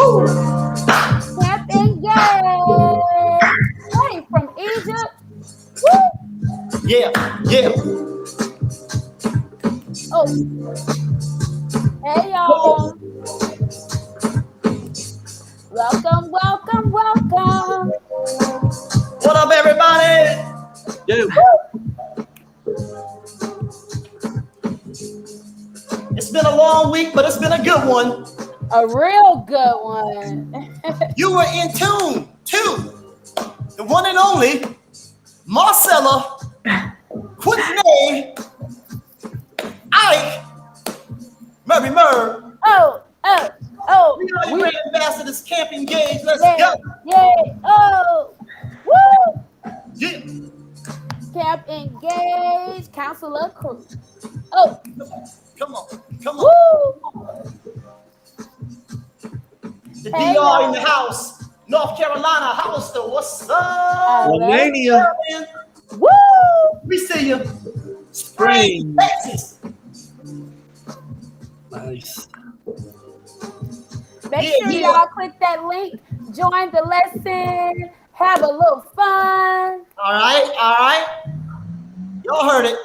Woo! Camp engaged. Hey, from Egypt. Woo! Yeah, yeah. Oh, hey y'all. Welcome, welcome, welcome. What up, everybody? Yeah. It's been a long week, but it's been a good one. A real good one. You were in tune to the one and only Marcella, Whitney, Ike, Murray Murr. Oh. We are your great ambassadors, Camp Engaged. Let's Yay, go. yay, oh. Woo! Yeah. Camp engaged. Counselor crew. Oh. Come on. Woo! The Hey, DR in the house. North Carolina, Hollister. What's up? Romania. Woo! We see you. Spring. Texas. Nice. Make sure y'all click that link. Join the lesson. Have a little fun. All right. Y'all heard it.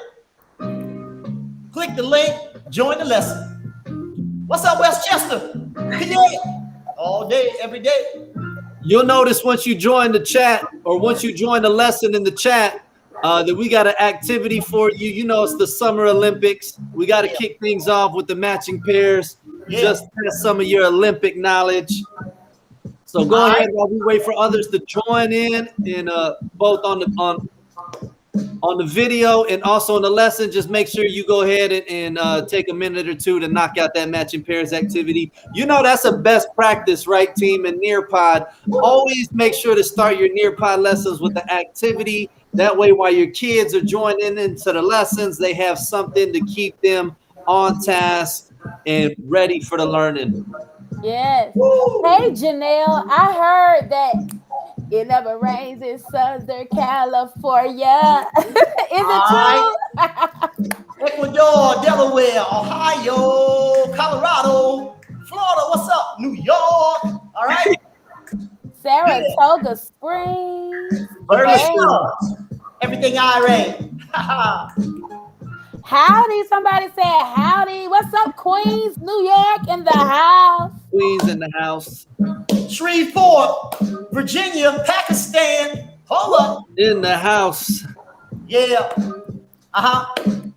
Click the link. Join the lesson. What's up, Westchester? PA. All day, every day. You'll notice once you join the chat or once you join the lesson in the chat that we got an activity for you. You know, it's the Summer Olympics. We got to kick things off with the matching pairs. Yeah. Just test some of your Olympic knowledge. So go ahead while we wait for others to join in both on the video and also in the lesson. Just make sure you go ahead and take a minute or two to knock out that matching pairs activity. You know that's a best practice, right, team? In Nearpod, always make sure to start your Nearpod lessons with the activity. That way, while your kids are joining into the lessons, they have something to keep them on task and ready for the learning. Yes. Hey, Janelle, I heard that it never rains in Southern California. Is it true? Ecuador, Delaware, Ohio, Colorado, Florida. What's up? New York. All right. Saratoga Springs. Everything IRA. Howdy. Somebody said howdy. What's up, Queens, New York in the house? Queens in the house. Shreveport, Virginia, Pakistan. Hold up. In the house. Yeah.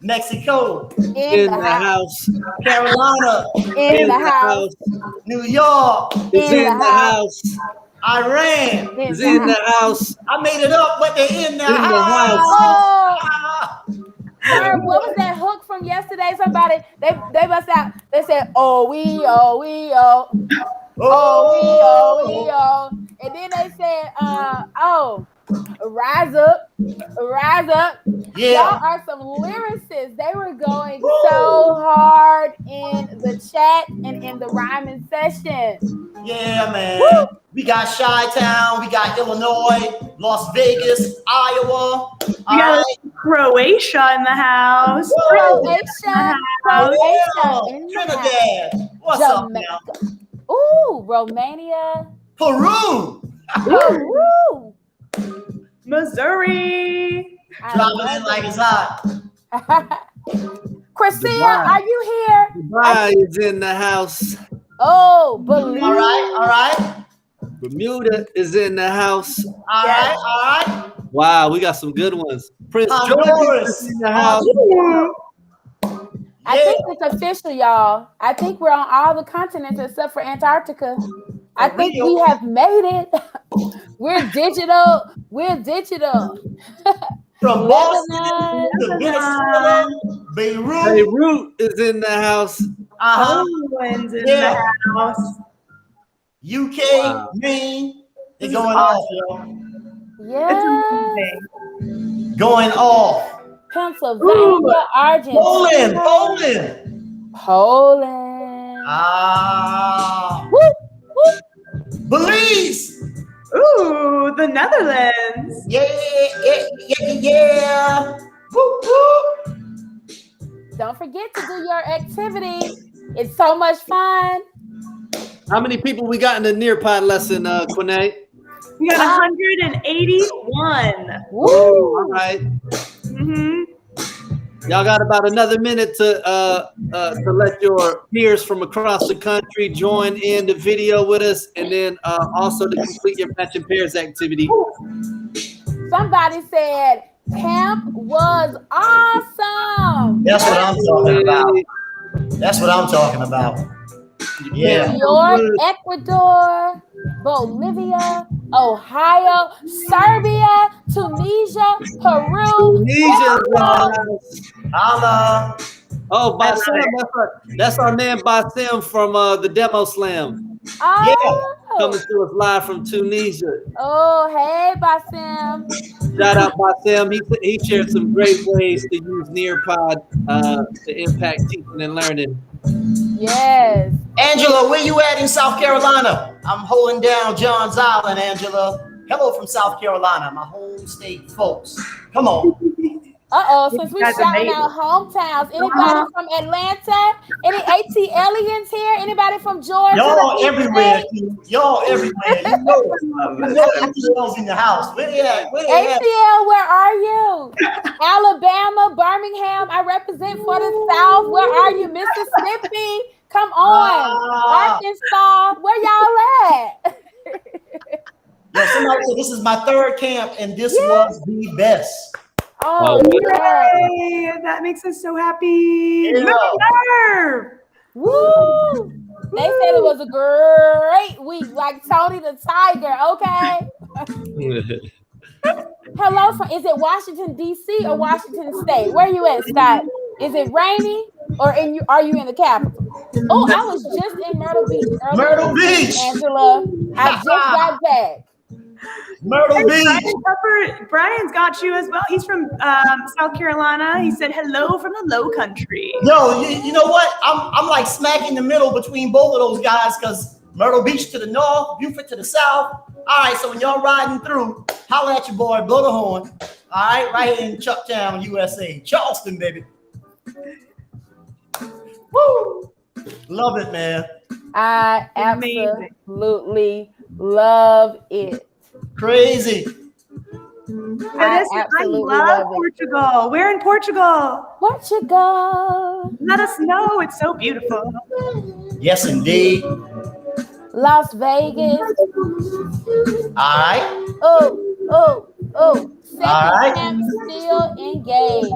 Mexico. In the house. Carolina. In the house. New York. Is in the house. Iran. Is in the house. I made it up, but they're in the house. Oh. Sir, what was that hook from yesterday? Somebody they bust out. They said, "Oh we oh, and then they said, rise up." Yeah. Y'all are some lyricists. They were going so hard in the chat and in the rhyming session. Yeah, man. Woo. We got Chi-Town, we got Illinois, Las Vegas, Iowa. We got Croatia in the house. Croatia in the Trinidad. house. What's up now? Ooh, Romania. Peru. Peru. Missouri. Dropping in like it's hot. Christina, are you here? Dubai is in the house. Oh, believe. All right. Bermuda is in the house. All right. Wow, we got some good ones. Prince George is in the house. I think it's official, y'all. I think we're on all the continents except for Antarctica. I think we have made it. We're digital. From Boston to Venezuela, Beirut is in the house. Poland's in the house. UK, Maine, they're going off, yo. Yeah. Going off. Pennsylvania, Argentina. Poland. Woo. Belize. Ooh, the Netherlands. Yeah. Woo. Don't forget to do your activity. It's so much fun. How many people we got in the Nearpod lesson, Quinay? We got 181. Woo! All right. Mm-hmm. Y'all got about another minute to let your peers from across the country join in the video with us, and then also to complete your matching pairs activity. Somebody said camp was awesome. That's what I'm talking about. That's what I'm talking about. Yeah. New York, Ecuador, Bolivia, Ohio, Serbia, Tunisia, Peru. Tunisia. Holla. Oh, Basim, that's our man Basim from the Demo Slam. Oh, Coming to us live from Tunisia. oh, hey, Basim. Shout out Basim. He shared some great ways to use Nearpod to impact teaching and learning. Yes. Angela, where you at in South Carolina? I'm holding down John's Island, Angela. Hello from South Carolina, my home state, folks. Come on. Since we shouting out hometowns, anybody from Atlanta? Any ATLians here? Anybody from Georgia? Y'all everywhere. Y'all everywhere. You know ATL's in the house. Where they at? ATL, where are you? Alabama, Birmingham. I represent for the South. Where are you? Mississippi. Come on. Arkansas. Where y'all at? Yo, somebody said this is my third camp, and this was the best. Oh, yay! That makes us so happy. Yeah. Woo! They said it was a great week, like Tony the Tiger. Okay. Hello, is it Washington D.C. or Washington State? Where are you at, Scott? Is it rainy or are you in the capital? Oh, I was just in Myrtle Beach earlier. Myrtle Beach, Angela. I just got back. Myrtle Beach. Brian's got you as well. He's from South Carolina. He said hello from the Low Country. Yo, you know what? I'm like smack in the middle between both of those guys because Myrtle Beach to the north, Beaufort to the south. All right, so when y'all riding through, holler at your boy, blow the horn. All right here in Chucktown, USA. Charleston, baby. Woo! Love it, man. I absolutely love it. Crazy. I absolutely love Portugal. Where in Portugal? Portugal. Let us know. It's so beautiful. Yes, indeed. Las Vegas. All right. Oh. Second right. camp still engaged.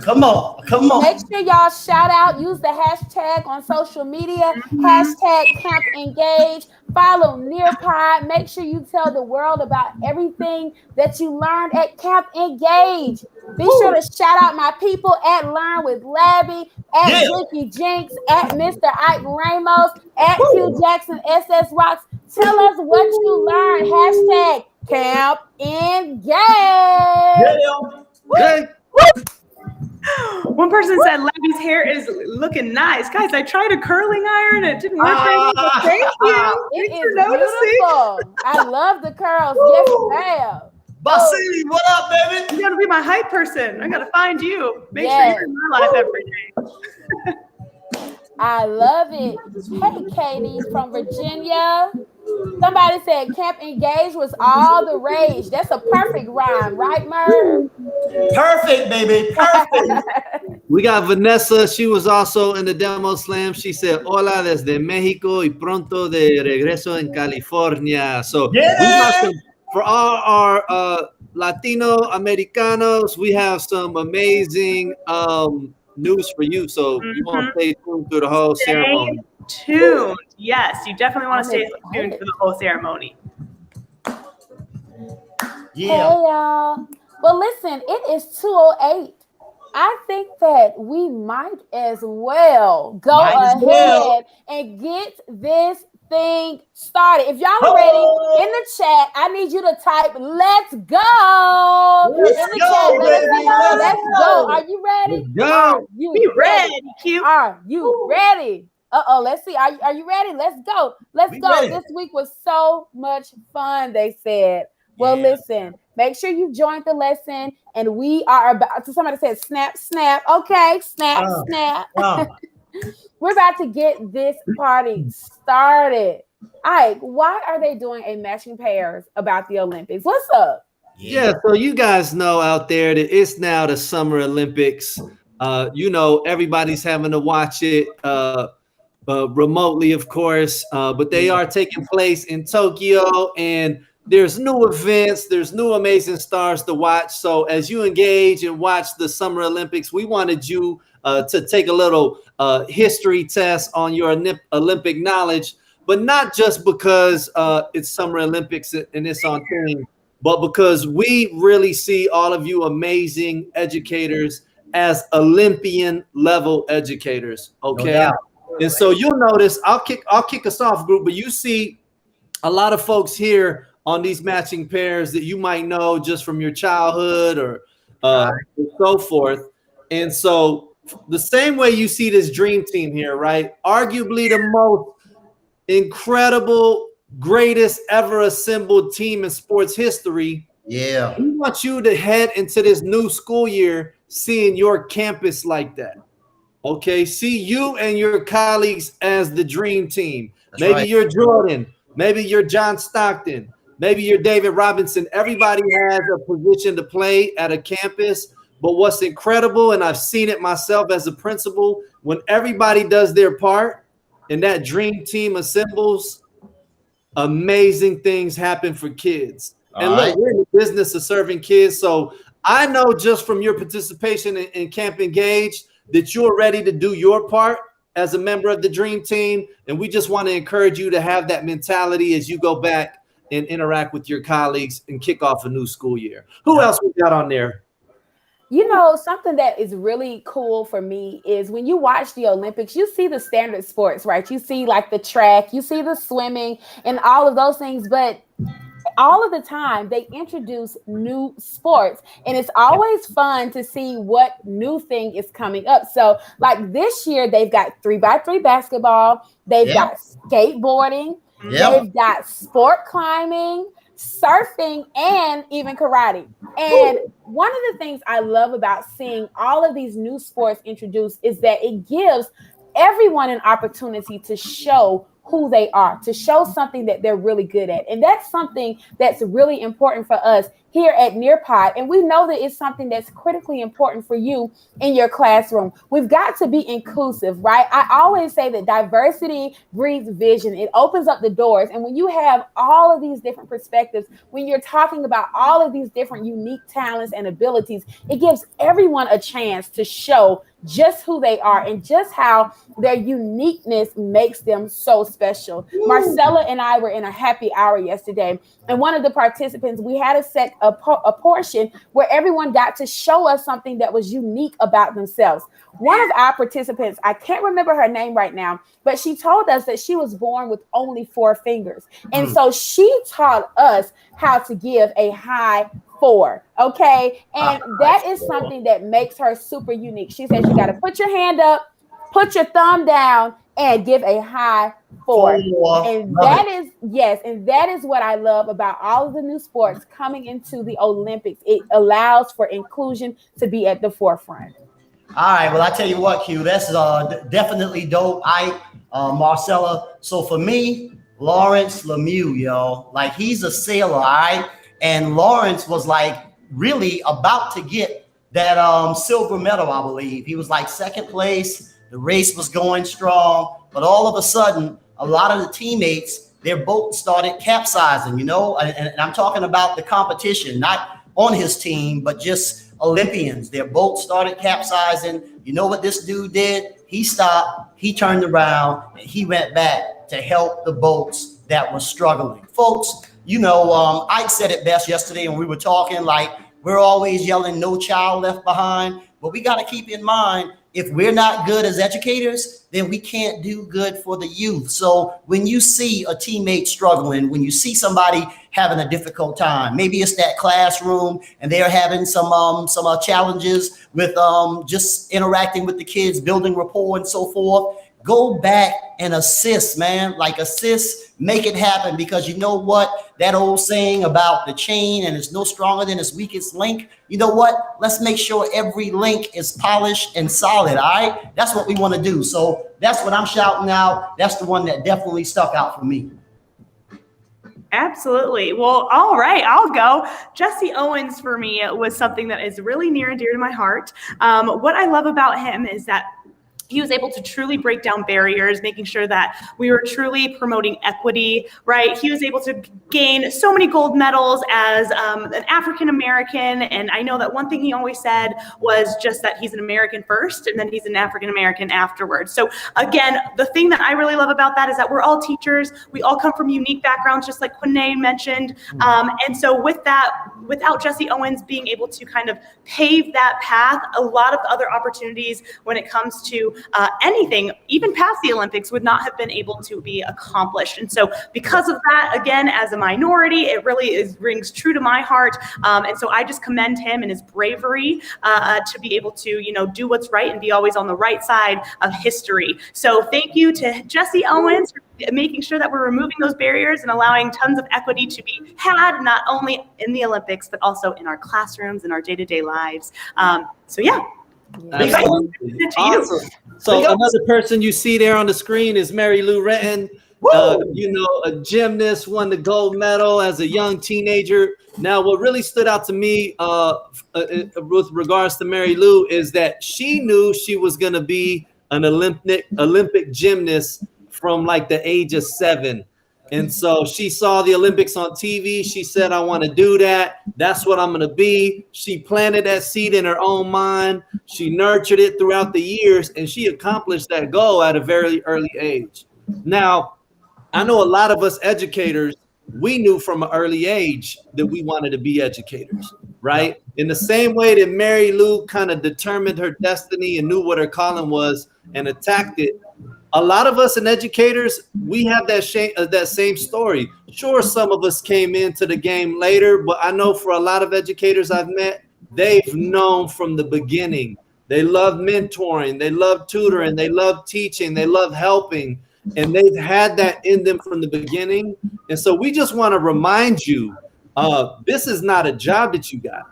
Come on. Make sure y'all shout out, use the hashtag on social media, hashtag Camp Engage, follow Nearpod. Make sure you tell the world about everything that you learned at Camp Engage. Be sure to shout out my people at Learn with Labby, at Ricky Jinx, at Mr. Ike Ramos, at Q Jackson SS Rocks. Tell us what you learned. Hashtag Camp Engage. Yeah. One person said Labby's hair is looking nice. Guys, I tried a curling iron. It didn't work very well. Thank you. It is beautiful. I love the curls. Yes, ma'am. Basili, what up, baby? You gotta be my hype person. I gotta find you. Make sure you're in my life every day. I love it. Hey, Katie from Virginia. Somebody said Camp Engage was all the rage. That's a perfect rhyme, right, Merv? Perfect, baby. Perfect. We got Vanessa. She was also in the Demo Slam. She said, hola desde Mexico y pronto de regreso en California. So we got some, for all our Latino Americanos, we have some amazing news for you. So you want to stay tuned through the whole ceremony. Tuned. Yes, you definitely want to stay tuned for the whole ceremony. Yeah. Hey, y'all. Well, listen, it is 2:08. I think that we might as well go ahead and get this thing started. If y'all are ready, in the chat, I need you to type, let's go. Let's go. Are you ready? Go. Be ready, Q. Are you ready? Let's see. Are you ready? Let's go. Let's go. Ready. This week was so much fun, they said. Well, listen, make sure you joined the lesson, and we are about to, somebody said snap, snap. Okay, snap, snap. We're about to get this party started. Ike, why are they doing a matching pairs about the Olympics? What's up? Yeah, so you guys know out there that it's now the Summer Olympics. Everybody's having to watch it remotely, of course, but they are taking place in Tokyo, and there's new events, there's new amazing stars to watch. So as you engage and watch the Summer Olympics, we wanted you to take a little history test on your Olympic knowledge, but not just because it's Summer Olympics and it's on theme, but because we really see all of you amazing educators as Olympian level educators. Okay. doubt. And so you'll notice, I'll kick us off, group, but you see a lot of folks here on these matching pairs that you might know just from your childhood or so forth. And so the same way you see this dream team here, right? Arguably the most incredible, greatest ever assembled team in sports history. Yeah. We want you to head into this new school year seeing your campus like that. Okay, see you and your colleagues as the dream team. That's maybe right. you're Jordan, maybe you're John Stockton, maybe you're David Robinson. Everybody has a position to play at a campus. But what's incredible, and I've seen it myself as a principal, when everybody does their part and that dream team assembles, amazing things happen for kids. And look, we're in the business of serving kids. So I know just from your participation in Camp Engage that you're ready to do your part as a member of the dream team. And we just want to encourage you to have that mentality as you go back and interact with your colleagues and kick off a new school year. Who else we got on there? You know, something that is really cool for me is when you watch the Olympics, you see the standard sports, right? You see like the track, you see the swimming and all of those things, but all of the time they introduce new sports, and it's always fun to see what new thing is coming up. So like this year, they've got 3x3 basketball, they've got skateboarding, they've got sport climbing, surfing, and even karate. And one of the things I love about seeing all of these new sports introduced is that it gives everyone an opportunity to show who they are, to show something that they're really good at. And that's something that's really important for us here at Nearpod. And we know that it's something that's critically important for you in your classroom. We've got to be inclusive, right? I always say that diversity breeds vision. It opens up the doors. And when you have all of these different perspectives, when you're talking about all of these different unique talents and abilities, it gives everyone a chance to show just who they are and just how their uniqueness makes them so special. Marcella and I were in a happy hour yesterday, and one of the participants, we had a portion where everyone got to show us something that was unique about themselves. One of our participants, I can't remember her name right now, but she told us that she was born with only 4 fingers. And so she taught us how to give a high 4. Okay. And that is something that makes her super unique. She says you got to put your hand up, put your thumb down, and give a high 4. And that is, yes, and that is what I love about all of the new sports coming into the Olympics. It allows for inclusion to be at the forefront. All right, well, I tell you what, Q, that's definitely dope. Marcella. So for me, Lawrence Lemieux, yo, like he's a sailor, all right? And Lawrence was like really about to get that silver medal, I believe. He was like second place. The race was going strong, but all of a sudden, a lot of the teammates, their boat started capsizing, you know, and I'm talking about the competition, not on his team, but just Olympians. Their boat started capsizing. You know what this dude did? He stopped, he turned around, and he went back to help the boats that were struggling. Folks, you know, Ike said it best yesterday when we were talking, like, we're always yelling, no child left behind. But we got to keep in mind, if we're not good as educators, then we can't do good for the youth. So when you see a teammate struggling, when you see somebody having a difficult time, maybe it's that classroom and they're having some challenges with just interacting with the kids, building rapport and so forth. go back and assist, man. Like assist, make it happen. Because you know what? That old saying about the chain and it's no stronger than its weakest link. You know what? Let's make sure every link is polished and solid. All right. That's what we want to do. So that's what I'm shouting out. That's the one that definitely stuck out for me. Absolutely. Well, all right, I'll go. Jesse Owens for me was something that is really near and dear to my heart. What I love about him is that he was able to truly break down barriers, making sure that we were truly promoting equity, right? He was able to gain so many gold medals as an African-American. And I know that one thing he always said was just that he's an American first, and then he's an African-American afterwards. So again, the thing that I really love about that is that we're all teachers. We all come from unique backgrounds, just like Quinay mentioned. And so with that, without Jesse Owens being able to kind of pave that path, a lot of other opportunities when it comes to anything, even past the Olympics, would not have been able to be accomplished. And so because of that, again, as a minority, it really rings true to my heart. And so I just commend him and his bravery to be able to, you know, do what's right and be always on the right side of history. So thank you to Jesse Owens for making sure that we're removing those barriers and allowing tons of equity to be had, not only in the Olympics, but also in our classrooms and our day-to-day lives. So yeah. Absolutely. Awesome. So another person you see there on the screen is Mary Lou Retton. You know, a gymnast, won the gold medal as a young teenager. Now, what really stood out to me with regards to Mary Lou is that she knew she was going to be an Olympic gymnast from like the age of 7. And so she saw the Olympics on TV. She said, I want to do that. That's what I'm going to be. She planted that seed in her own mind. She nurtured it throughout the years, and she accomplished that goal at a very early age. Now, I know a lot of us educators, we knew from an early age that we wanted to be educators, right? In the same way that Mary Lou kind of determined her destiny and knew what her calling was and attacked it, a lot of us in educators, we have that same story. Sure, some of us came into the game later, but I know for a lot of educators I've met, they've known from the beginning. They love mentoring, they love tutoring, they love teaching, they love helping, and they've had that in them from the beginning. And so we just want to remind you, this is not a job that you got.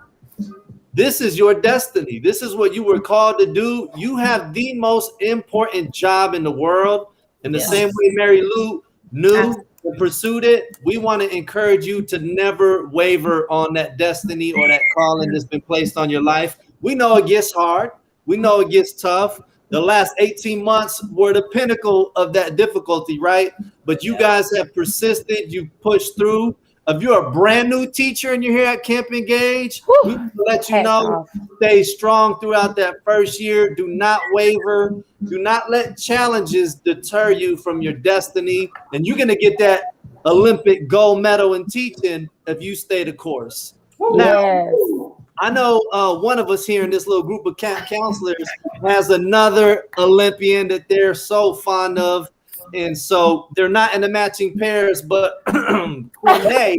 This is your destiny. This is what you were called to do. You have the most important job in the world. In the same way Mary Lou knew and pursued it, we want to encourage you to never waver on that destiny or that calling that's been placed on your life. We know it gets hard. We know it gets tough. The last 18 months were the pinnacle of that difficulty, right? But you guys have persisted. You've pushed through. If you're a brand new teacher and you're here at Camp Engage, we let you know, stay strong throughout that first year. Do not waver. Do not let challenges deter you from your destiny. And you're going to get that Olympic gold medal in teaching if you stay the course. Now, I know one of us here in this little group of camp counselors has another Olympian that they're so fond of. And so they're not in the matching pairs, but Quinay,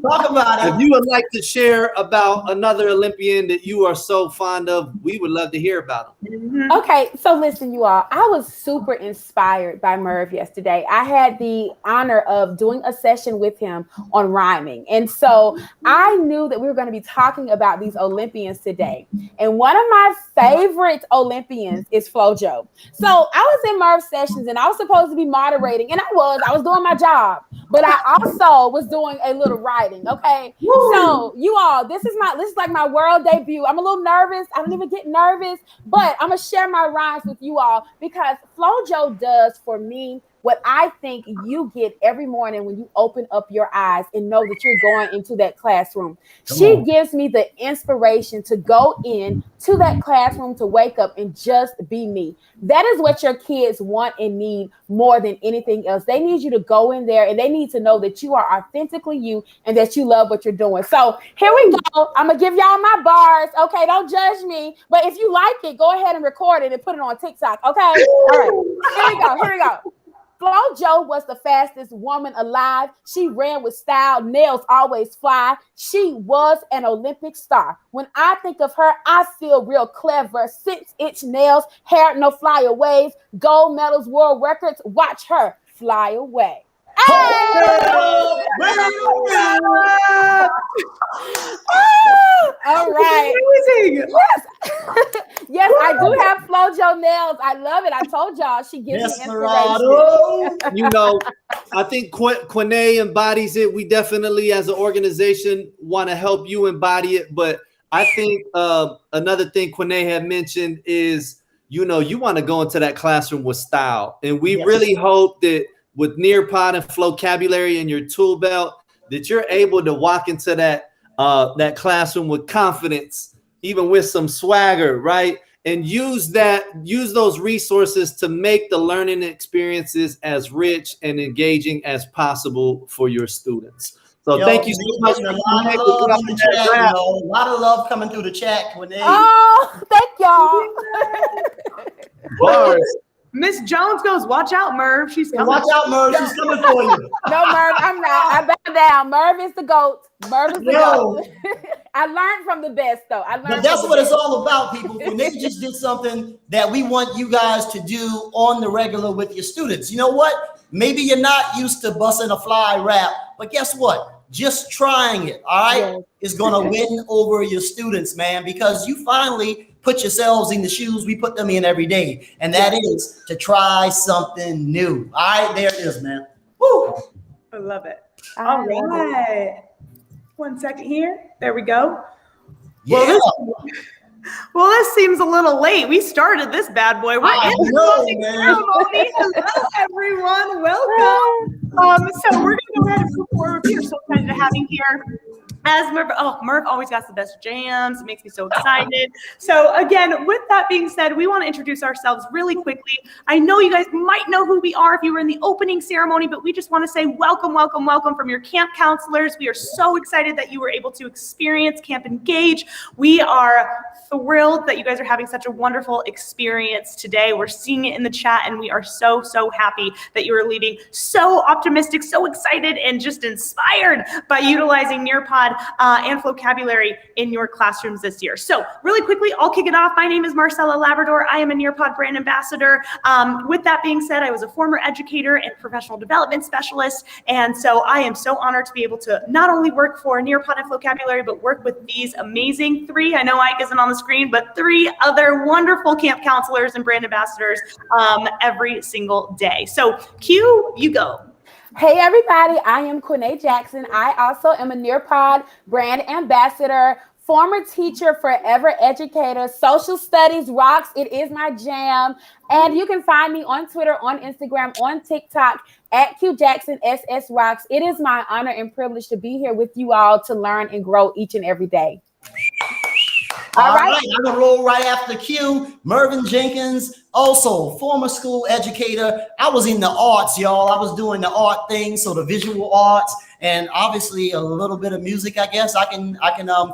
talk about it. If you would like to share about another Olympian that you are so fond of, we would love to hear about him. Okay, so listen, you all, I was super inspired by Merv yesterday. I had the honor of doing a session with him on rhyming. And so I knew that we were going to be talking about these Olympians today. And one of my favorite Olympians is Flo-Jo. So I was in Merv's sessions and I was supposed to be moderating, and I was doing my job, but I also was doing a little writing. Okay. So you all, this is like my world debut. I'm a little nervous. I don't even get nervous, but I'm gonna share my rhymes with you all because Flo-Jo does for me what I think you get every morning when you open up your eyes and know that you're going into that classroom. She gives me the inspiration to go in to that classroom, to wake up and just be me. That is what your kids want and need more than anything else. They need you to go in there and they need to know that you are authentically you and that you love what you're doing. So here we go. I'm going to give y'all my bars. Okay, don't judge me. But if you like it, go ahead and record it and put it on TikTok. Okay? All right. Here we go. Flo-Jo was the fastest woman alive. She ran with style, nails always fly. She was an Olympic star. When I think of her, I feel real clever. 6-inch nails, hair no flyaways, gold medals, world records. Watch her fly away. Oh, All right. Amazing. Yes. Yes, I do have Flo-Jo nails. I love it. I told y'all she gives me Desperado. inspiration. You know, I think Quene embodies it. We definitely, as an organization, want to help you embody it. But I think another thing Quene had mentioned is, you know, you want to go into that classroom with style. And we really hope that with Nearpod and Flocabulary in your tool belt, that you're able to walk into that classroom with confidence, even with some swagger, right? And use those resources to make the learning experiences as rich and engaging as possible for your students. So thank you so much. A lot of love in the chat, a lot of love coming through the chat. Oh, thank y'all. Bars. Miss Jones goes, watch out, Merv. She's coming. Watch out, Merv. She's coming for you. No, Merv, I'm not. I bow down. Merv is the GOAT. Merv is the GOAT. I learned from the best, though. But that's what it's all about, people. When they just did something that we want you guys to do on the regular with your students. You know what? Maybe you're not used to busting a fly rap, but guess what? Just trying it, all right, is going to win over your students, man, because you finally put yourselves in the shoes we put them in every day. And that is to try something new. All right, there it is, man. Woo! I love it. All right. 1 second here. There we go. Yeah. Well, this seems a little late. We started this bad boy. We're in the closing ceremony. Hello, everyone. Welcome. So we're going to go ahead and move forward. We are so excited to have you here. As Merv always got the best jams. It makes me so excited. So again, with that being said, we want to introduce ourselves really quickly. I know you guys might know who we are if you were in the opening ceremony, but we just want to say welcome, welcome, welcome from your camp counselors. We are so excited that you were able to experience Camp Engage. We are thrilled that you guys are having such a wonderful experience today. We're seeing it in the chat, and we are so, so happy that you are leaving so optimistic, so excited, and just inspired by utilizing Nearpod and Flocabulary in your classrooms this year. So really quickly, I'll kick it off. My name is Marcella Labrador. I am a Nearpod brand ambassador. With that being said, I was a former educator and professional development specialist. And so I am so honored to be able to not only work for Nearpod and Flocabulary, but work with these amazing three, I know Ike isn't on the screen, but 3 other wonderful camp counselors and brand ambassadors every single day. So Q, you go. Hey everybody, I am Quene Jackson. I also am a Nearpod brand ambassador, former teacher, forever educator. Social studies rocks. It is my jam. And you can find me on Twitter, on Instagram, on TikTok at QJacksonSS Rocks. It is my honor and privilege to be here with you all to learn and grow each and every day. All right, I'm gonna roll right after Q. Mervyn Jenkins, also former school educator. I was in the arts, y'all. I was doing the art thing, so the visual arts, and obviously a little bit of music. I guess I can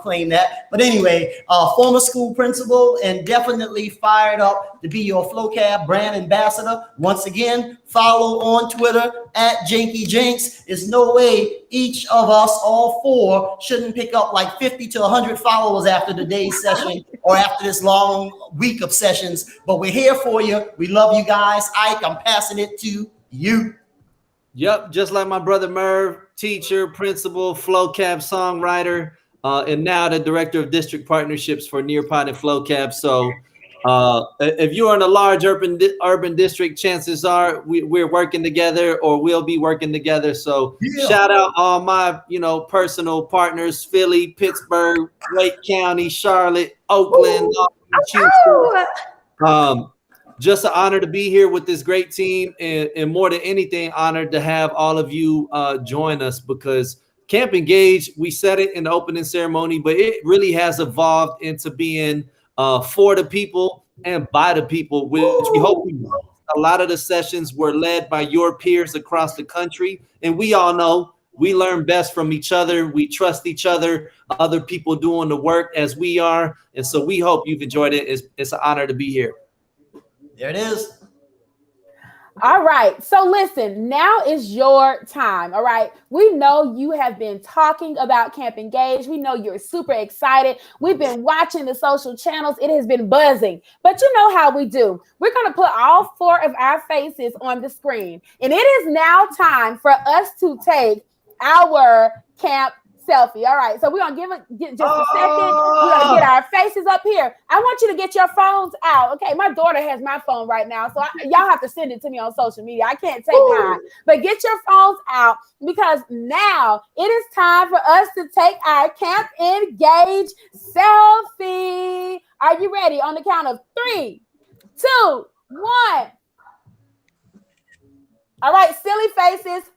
claim that. But anyway, former school principal, and definitely fired up to be your Flocab brand ambassador. Once again, follow on Twitter at Janky Jinx. There's no way each of us, all 4, shouldn't pick up like 50 to 100 followers after today's session or after this long week of sessions. But we're here for you. We love you guys. Ike, I'm passing it to you. Yep, just like my brother Merv, teacher, principal, Flocab songwriter, and now the director of district partnerships for Nearpod and Flocab. So if you're in a large urban district, chances are we're working together, or we'll be working together. So shout out all my personal partners: Philly, Pittsburgh, Wake County, Charlotte, Oakland, Houston. Just an honor to be here with this great team, and more than anything, honored to have all of you join us, because Camp Engage, we said it in the opening ceremony, but it really has evolved into being for the people and by the people, which we hope we do. A lot of the sessions were led by your peers across the country, and we all know we learn best from each other. We trust each other, other people doing the work as we are, and so we hope you've enjoyed it. It's an honor to be here. There it is. All right. So listen, now is your time. All right. We know you have been talking about Camp Engage. We know you're super excited. We've been watching the social channels. It has been buzzing. But you know how we do. We're going to put all four of our faces on the screen. And it is now time for us to take our camp selfie. All right, so we're gonna get just a second. We're gonna get our faces up here. I want you to get your phones out. Okay, my daughter has my phone right now, so y'all have to send it to me on social media. I can't take mine, but get your phones out because now it is time for us to take our Camp Engage selfie. Are you ready? On the count of 3, 2, 1. All right, silly faces.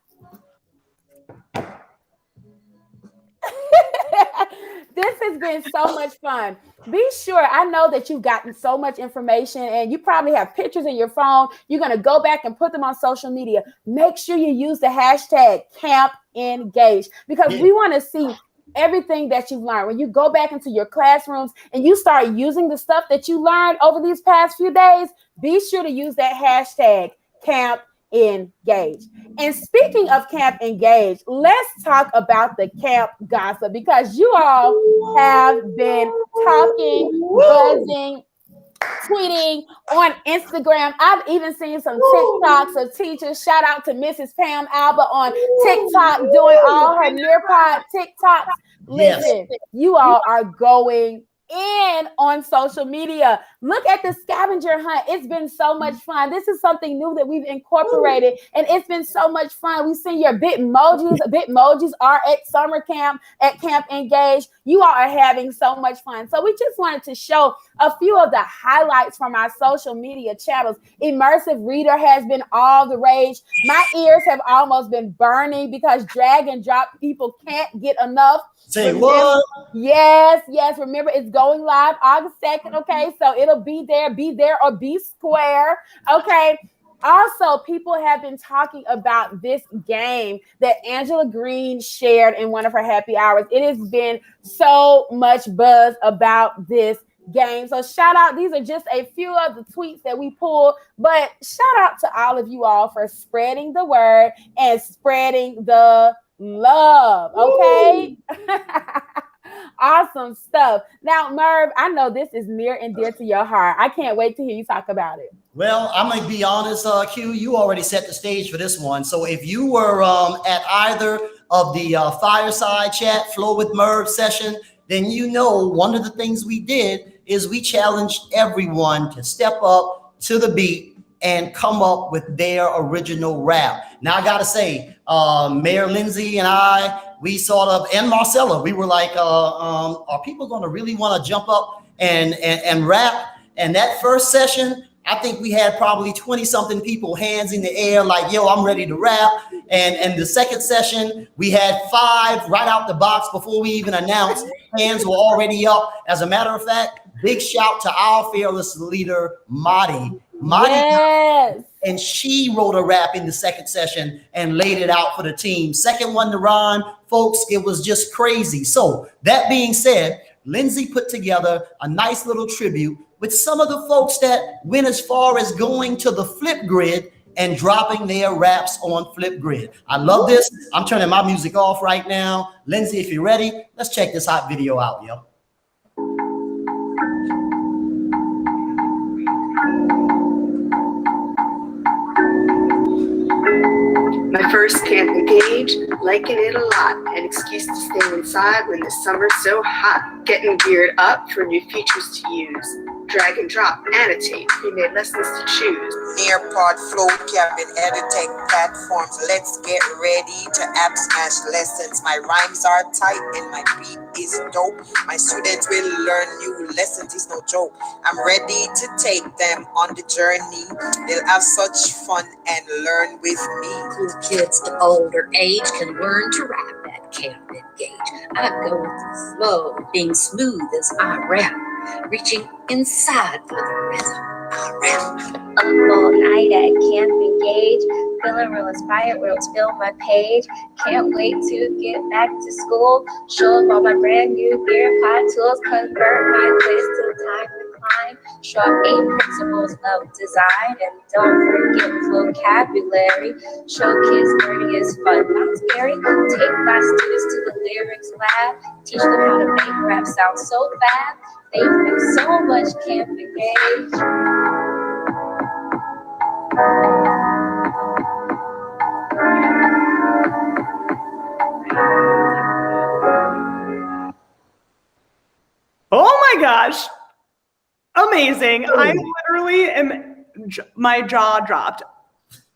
This has been so much fun. Be sure, I know that you've gotten so much information and you probably have pictures in your phone. You're going to go back and put them on social media. Make sure you use the hashtag Camp Engage because we want to see everything that you've learned. When you go back into your classrooms and you start using the stuff that you learned over these past few days, be sure to use that hashtag Camp Engage. And speaking of Camp Engage, let's talk about the camp gossip because you all have been talking, buzzing, tweeting on Instagram. I've even seen some TikToks of teachers. Shout out to Mrs. Pam Alba on TikTok doing all her Nearpod TikToks. Listen, you all are going in on social media. Look at the scavenger hunt. It's been so much fun. This is something new that we've incorporated, and it's been so much fun. We've seen your Bitmojis. Bitmojis are at summer camp, at Camp Engage. You all are having so much fun. So we just wanted to show a few of the highlights from our social media channels. Immersive Reader has been all the rage. My ears have almost been burning because drag and drop people can't get enough. Say what? Yes. Remember, it's going live August 2nd. Okay, so it'll be there or be square. Okay. Also, people have been talking about this game that Angela Green shared in one of her happy hours. It has been so much buzz about this game. So shout out. These are just a few of the tweets that we pulled, but shout out to all of you all for spreading the word and spreading the love. Okay. Awesome stuff. Now, Merv, I know this is near and dear to your heart. I can't wait to hear you talk about it. Well, I'm going to be honest, Q, you already set the stage for this one. So if you were at either of the fireside chat, Flow with Merv session, then you know one of the things we did is we challenged everyone to step up to the beat and come up with their original rap. Now, I got to say, Mayor Lindsay and I, we sort of, and Marcella, we were like, are people going to really want to jump up and rap? And that first session, I think we had probably 20 something people, hands in the air, like, yo, I'm ready to rap. And the second session, we had 5 right out the box before we even announced. Hands were already up. As a matter of fact, big shout to our fearless leader, Madi. Yes. And she wrote a rap in the second session and laid it out for the team. Second one to rhyme, folks, it was just crazy. So that being said, Lindsay put together a nice little tribute with some of the folks that went as far as going to the Flipgrid and dropping their raps on Flipgrid. I love this. I'm turning my music off right now. Lindsay, if you're ready, let's check this hot video out, yo. My first Camp Engage, liking it a lot. An excuse to stay inside when the summer's so hot. Getting geared up for new features to use. Drag and drop, annotate, pre-made lessons to choose. Nearpod, Flo-Jo, and Educator platforms. Let's get ready to app smash lessons. My rhymes are tight and my beat is dope. My students will learn new lessons, it's no joke. I'm ready to take them on the journey. They'll have such fun and learn with me. Cool kids of older age can learn to rap at Camp Engage. I go with the flow, being smooth as I rap, reaching inside for the rhythm. I rap. Up all night at Camp Engage, feeling real inspired, world's fill my page. Can't wait to get back to school, show them all my brand new Nearpod tools, convert my quiz to time to climb. Short 8 principles of design, and don't forget vocabulary. Show kids learning is fun, not scary. Take my students to the lyrics lab. Teach them how to make rap sound so fab. Thank you so much, Camp Engage. Oh my gosh. Amazing. I literally my jaw dropped.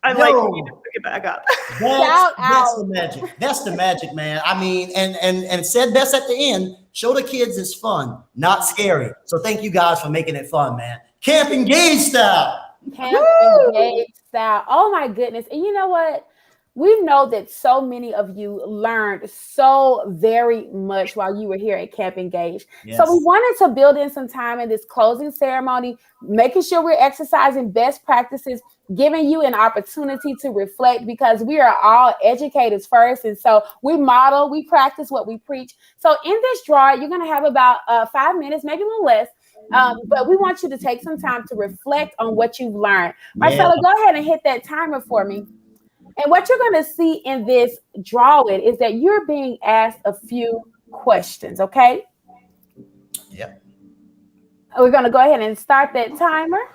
I need to pick it back up. That's the magic. That's the magic, man. I mean, and said best at the end, show the kids it's fun, not scary. So thank you guys for making it fun, man. Camp Engage style. Camp Engage style. Oh my goodness. And you know what? We know that so many of you learned so very much while you were here at Camp Engage. Yes. So we wanted to build in some time in this closing ceremony, making sure we're exercising best practices, giving you an opportunity to reflect, because we are all educators first. And so we model, we practice what we preach. So in this draw, you're going to have about 5 minutes, maybe a little less. But we want you to take some time to reflect on what you've learned. Marcella, go ahead and hit that timer for me. And what you're going to see in this drawing is that you're being asked a few questions, okay? Yep. We're going to go ahead and start that timer.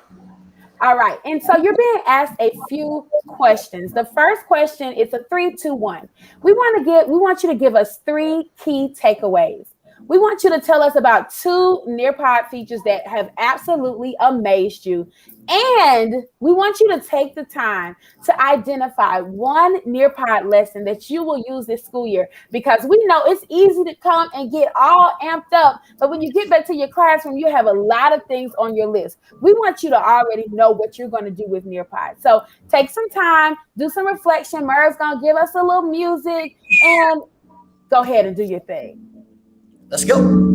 All right. And so you're being asked a few questions. The first question is a 3, 2, 1. We want you to give us 3 key takeaways. We want you to tell us about 2 Nearpod features that have absolutely amazed you. And we want you to take the time to identify 1 Nearpod lesson that you will use this school year, because we know it's easy to come and get all amped up, but when you get back to your classroom, you have a lot of things on your list. We want you to already know what you're going to do with Nearpod. So take some time, do some reflection. Murray's going to give us a little music, and go ahead and do your thing. Let's go.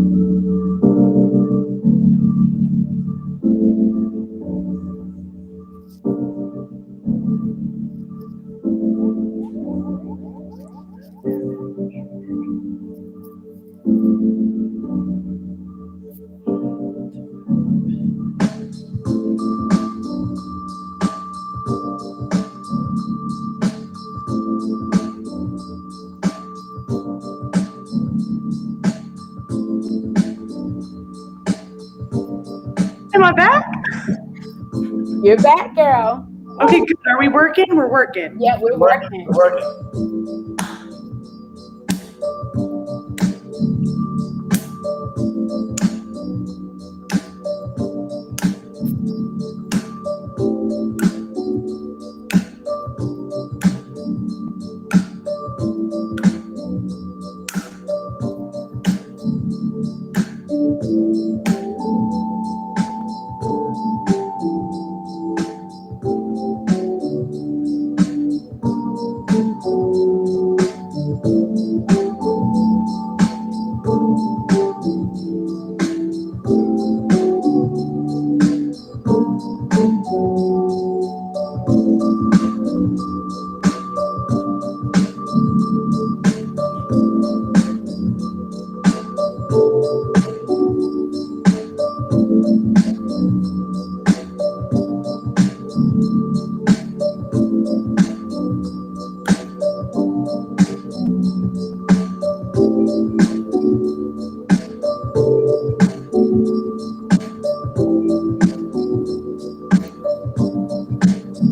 Am I back? You're back, girl. Okay, good. Are we working? We're working. Yeah, we're working. We're working.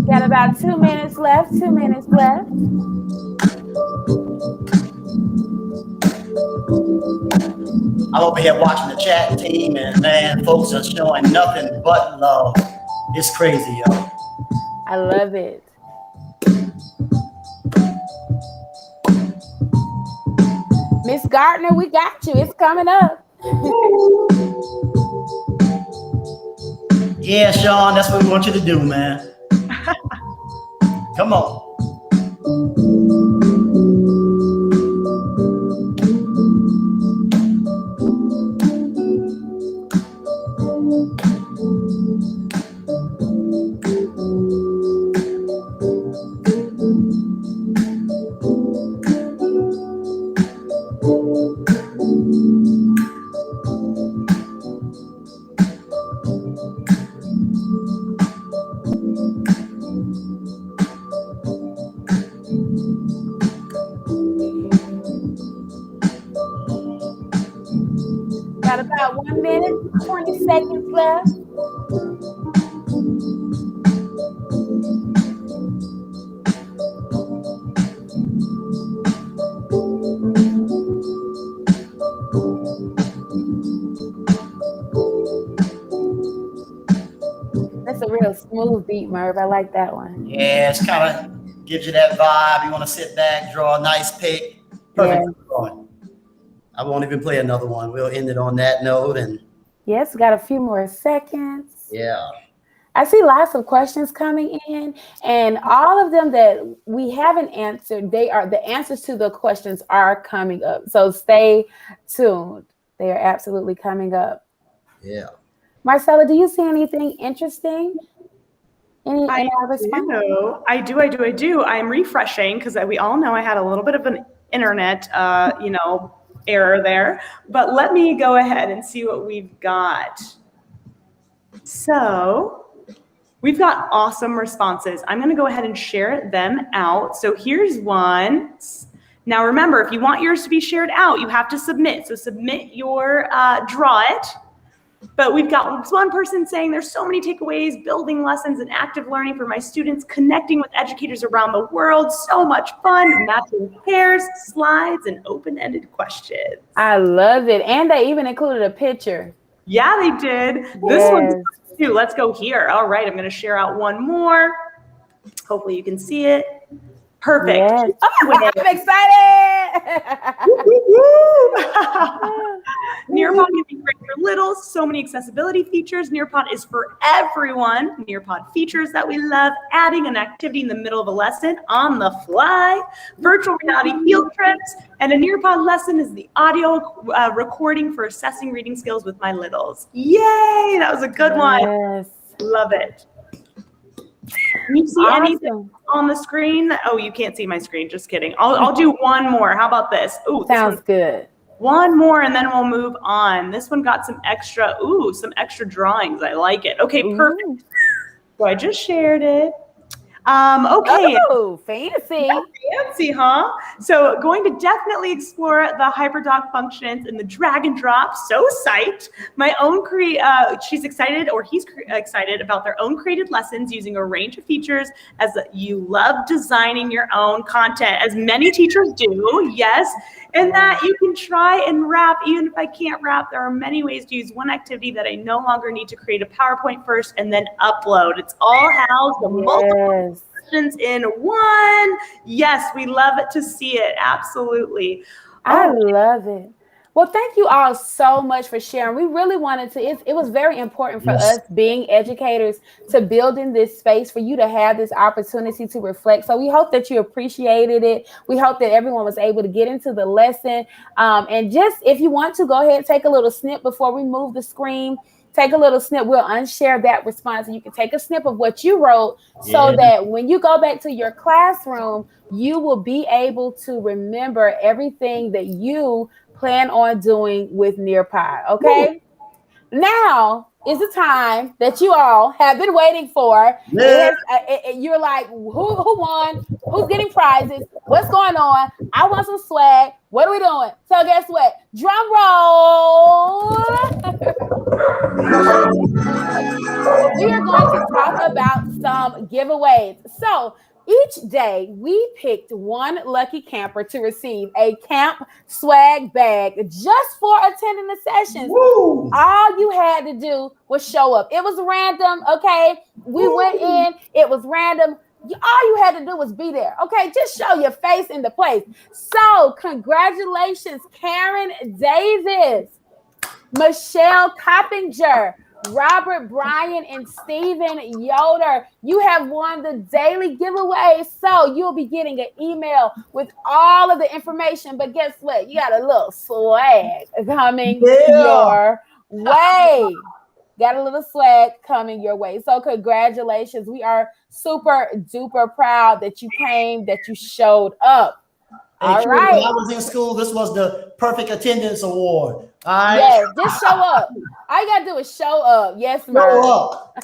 Got about 2 minutes left. 2 minutes left. I'm over here watching the chat team, and man, folks are showing nothing but love. It's crazy, yo. I love it. Miss Gardner, we got you. It's coming up. Yeah, Sean, that's what we want you to do, man. Come on. minute, 20 seconds left. That's a real smooth beat, Merv. I like that one. Yeah, it's kind of gives you that vibe. You want to sit back, draw a nice pic. Perfect for drawing. I won't even play another one. We'll end it on that note. And yes, got a few more seconds. Yeah. I see lots of questions coming in, and all of them that we haven't answered, they are the answers to the questions are coming up. So stay tuned. They are absolutely coming up. Yeah. Marcella, do you see anything interesting? I do. I'm refreshing because we all know I had a little bit of an internet, error there. But let me go ahead and see what we've got. So we've got awesome responses. I'm going to go ahead and share them out. So here's one. Now remember, if you want yours to be shared out, you have to submit. So submit your draw it. But we've got one person saying there's so many takeaways, building lessons and active learning for my students, connecting with educators around the world. So much fun, matching pairs, slides, and open-ended questions. I love it. And they even included a picture. Yeah, they did. Yes. This one's too. Let's go here. All right, I'm going to share out one more. Hopefully you can see it. Perfect. Yes. Oh, I'm excited. Nearpod can be great for littles. So many accessibility features. Nearpod is for everyone. Nearpod features that we love. Adding an activity in the middle of a lesson on the fly. Virtual reality field trips. And a Nearpod lesson is the audio recording for assessing reading skills with my littles. Yay! That was a good one. Yes. Love it. Can you see anything on the screen? Oh, you can't see my screen. Just kidding. I'll do one more. How about this? Ooh, sounds good. One more, and then we'll move on. This one got some extra drawings. I like it. Okay, perfect. So I just shared it. Okay. Oh, fancy. Fancy, huh? So going to definitely explore the hyperdoc functions and the drag and drop. So psyched. My own she's excited, or he's excited about their own created lessons using a range of features as you love designing your own content, as many teachers do. Yes. And that you can try and wrap. Even if I can't wrap, there are many ways to use one activity that I no longer need to create a PowerPoint first and then upload. It's all housed in multiple questions in one. Yes, we love it to see it. Absolutely. I love it. Well, thank you all so much for sharing. We really wanted to, it was very important for us being educators to build in this space for you to have this opportunity to reflect. So we hope that you appreciated it. We hope that everyone was able to get into the lesson. And just, if you want to, go ahead, take a little snip before we move the screen. Take a little snip. We'll unshare that response, and you can take a snip of what you wrote so that when you go back to your classroom, you will be able to remember everything that you plan on doing with Nearpod. Okay. Now is the time that you all have been waiting for. You're like, who won? Who's getting prizes? What's going on? I want some swag. What are we doing? So guess what? Drum roll. We are going to talk about some giveaways. So each day we picked one lucky camper to receive a camp swag bag just for attending the sessions. Woo! All you had to do was show up. It was random, okay? We went in, it was random. All you had to do was be there, okay? Just show your face in the place. So congratulations, Karen Davis, Michelle Coppinger, Robert Bryan, and Stephen Yoder. You have won the daily giveaway. So you'll be getting an email with all of the information. But guess what? You got a little swag coming your way. Got a little swag coming your way. So congratulations. We are super duper proud that you came, that you showed up. All right. When I was in school, this was the perfect attendance award. All right. Yes, just show up. All you gotta do is show up. Yes, Mar. Show up.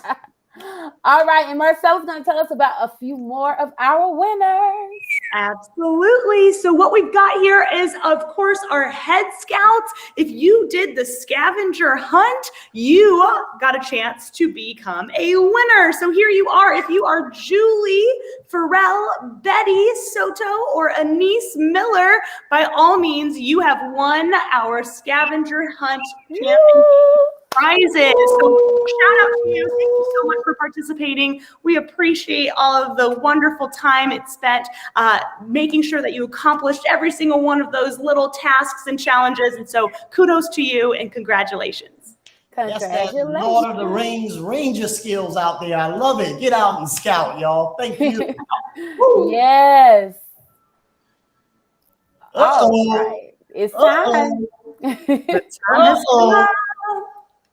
All right, and Marcella's gonna tell us about a few more of our winners. Absolutely. So what we've got here is, of course, our head scouts. If you did the scavenger hunt, you got a chance to become a winner. So here you are. If you are Julie, Pharrell, Betty Soto, or Anise Miller, by all means, you have won our scavenger hunt camping prizes. So shout out to you. Thank you so much for participating. We appreciate all of the wonderful time it spent making sure that you accomplished every single one of those little tasks and challenges. And so kudos to you and congratulations. That's that Lord of the Rings Ranger skills out there. I love it. Get out and scout, y'all. Thank you. Yes. Uh-oh. Right. It's time. Uh-oh.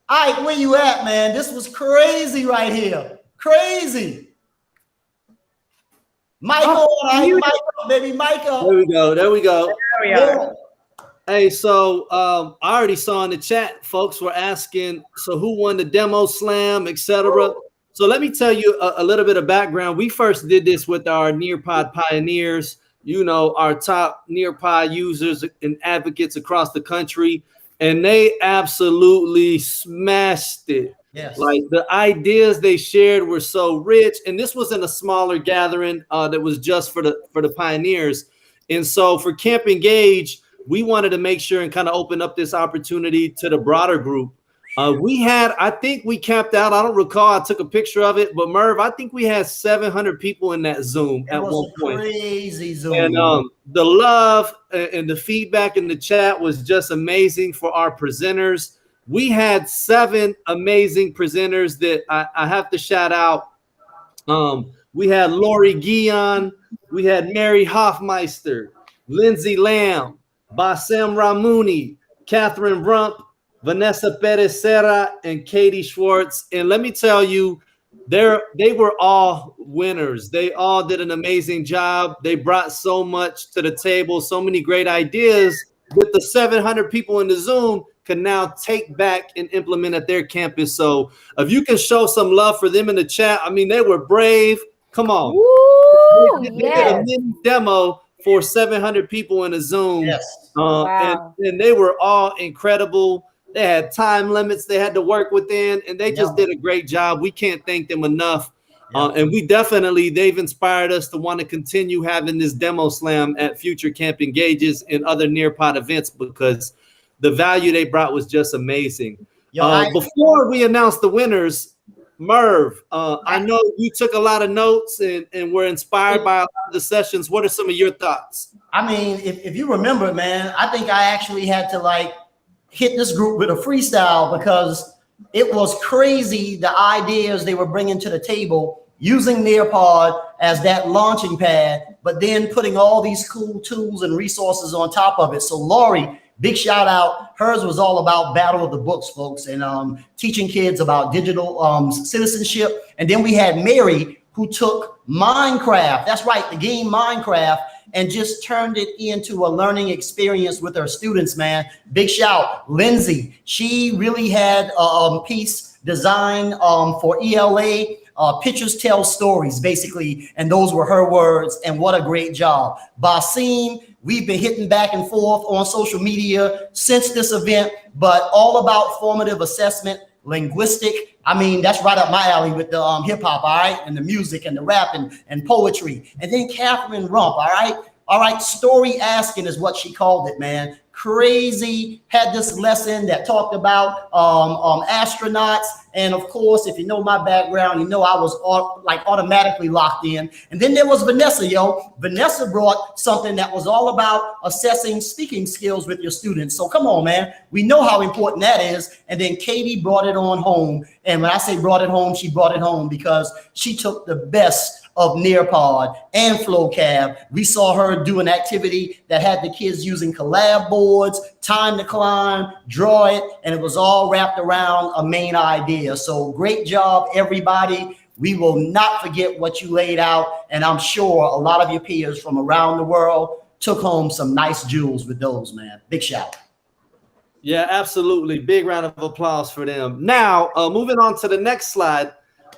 Ike, where you at, man? This was crazy right here. Crazy. Michael, Michael, baby, Michael. There we go. There we go. There we are. Hey, so I already saw in the chat, folks were asking, so who won the demo slam, etc. So let me tell you a little bit of background. We first did this with our Nearpod pioneers, you know, our top Nearpod users and advocates across the country, and they absolutely smashed it. Yes. Like the ideas they shared were so rich, and this was in a smaller gathering that was just for the pioneers. And so for Camp Engage, we wanted to make sure and kind of open up this opportunity to the broader group. We had, I think we capped out, I don't recall, I took a picture of it, but Merv, I think we had 700 people in that Zoom at one point. Crazy Zoom. And the love and the feedback in the chat was just amazing for our presenters. We had 7 amazing presenters that I have to shout out. We had Lori Guion, we had Mary Hoffmeister, Lindsay Lamb, Bassem Ramouni, Catherine Rump, Vanessa Perez Serra, and Katie Schwartz. And let me tell you, they were all winners. They all did an amazing job. They brought so much to the table, so many great ideas with the 700 people in the Zoom can now take back and implement at their campus. So if you can show some love for them in the chat, I mean, they were brave. Come on. Woo, they did a mini demo for 700 people in a Zoom. Yes. Wow. And they were all incredible. They had time limits they had to work within, and they just did a great job. We can't thank them enough. And they've inspired us to want to continue having this demo slam at future Camp Engages and other Nearpod events because the value they brought was just amazing. Before we announce the winners, Merv, I know you took a lot of notes and were inspired by a lot of the sessions. What are some of your thoughts? I mean, if you remember, man, I think I actually had to hit this group with a freestyle because it was crazy the ideas they were bringing to the table using Nearpod as that launching pad, but then putting all these cool tools and resources on top of it. So Lori, big shout out. Hers was all about Battle of the Books, folks, and teaching kids about digital citizenship. And then we had Mary, who took Minecraft, that's right, the game Minecraft, and just turned it into a learning experience with her students, man. Big shout. Lindsay, she really had a piece designed for ELA, pictures tell stories, basically, and those were her words, and what a great job. Basim, we've been hitting back and forth on social media since this event, but all about formative assessment, linguistic. I mean, that's right up my alley with the hip hop, all right, and the music and the rap and poetry. And then Catherine Rump, all right, story asking is what she called it, man. Crazy, had this lesson that talked about astronauts. And of course, if you know my background, you know I was automatically locked in. And then there was Vanessa, Vanessa brought something that was all about assessing speaking skills with your students. So come on, man. We know how important that is. And then Katie brought it on home. And when I say brought it home, she brought it home because she took the best of Nearpod and Flo-Cab. We saw her do an activity that had the kids using collab boards, time to climb, draw it, and it was all wrapped around a main idea. So great job, everybody. We will not forget what you laid out, and I'm sure a lot of your peers from around the world took home some nice jewels with those, man. Big shout. Yeah, absolutely. Big round of applause for them. Now, moving on to the next slide.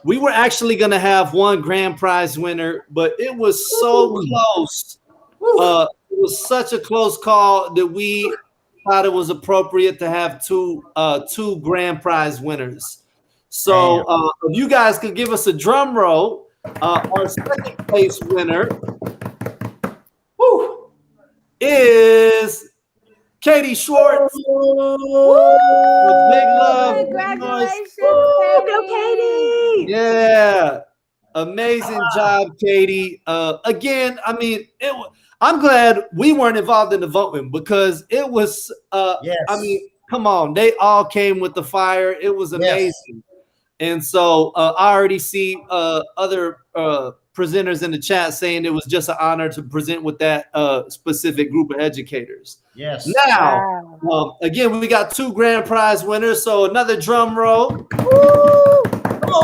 We were actually going to have one grand prize winner, but it was so close It was such a close call that we thought it was appropriate to have two grand prize winners. So if you guys could give us a drum roll, our second place winner is Katie Schwartz. Big love. Congratulations, Woo, Katie. go Katie. Yeah. Amazing job, Katie. Again, I mean, I'm glad we weren't involved in the voting because it was, Yes. I mean, come on. They all came with the fire. It was amazing. Yes. And so I already see other presenters in the chat saying it was just an honor to present with that specific group of educators. Yes. Now, again, we got two grand prize winners. So another drum roll. Woo!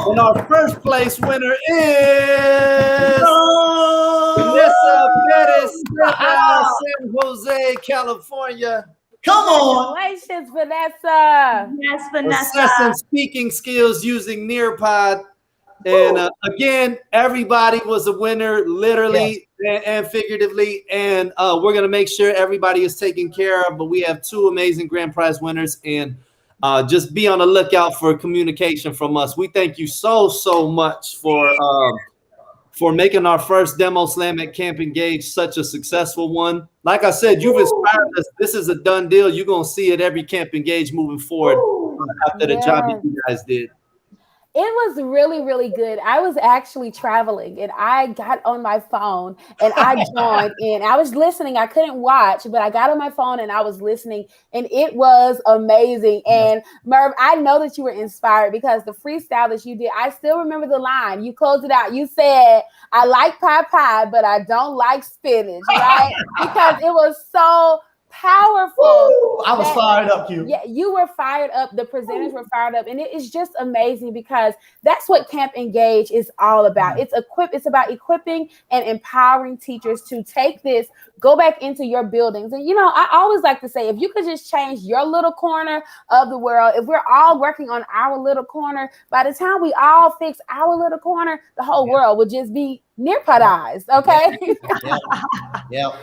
And our first place winner is Vanessa Perez, San Jose, California. Come on. Congratulations, Vanessa. Yes, Assessing Vanessa. speaking skills using Nearpod. And again, everybody was a winner, literally and figuratively. And we're going to make sure everybody is taken care of. But we have two amazing grand prize winners. And just be on the lookout for communication from us. We thank you so much for making our first demo slam at Camp Engage such a successful one. Like I said, you've inspired us. This is a done deal. You're going to see it every Camp Engage moving forward after the job that you guys did. It was really, really good. I was actually traveling and I got on my phone and I joined in. I was listening. I couldn't watch, but I got on my phone and I was listening and it was amazing. And Merv, I know that you were inspired because the freestyle that you did, I still remember the line. You closed it out. You said, I like pie, but I don't like spinach, right? Because it was so powerful. Woo! I was fired up, Q. Yeah, you were fired up. The presenters were fired up, and it is just amazing because that's what Camp Engage is all about. It's about equipping and empowering teachers to take this, go back into your buildings. And I always like to say, if you could just change your little corner of the world, if we're all working on our little corner, by the time we all fix our little corner, the whole world would just be Nearpodized. Okay. Yeah.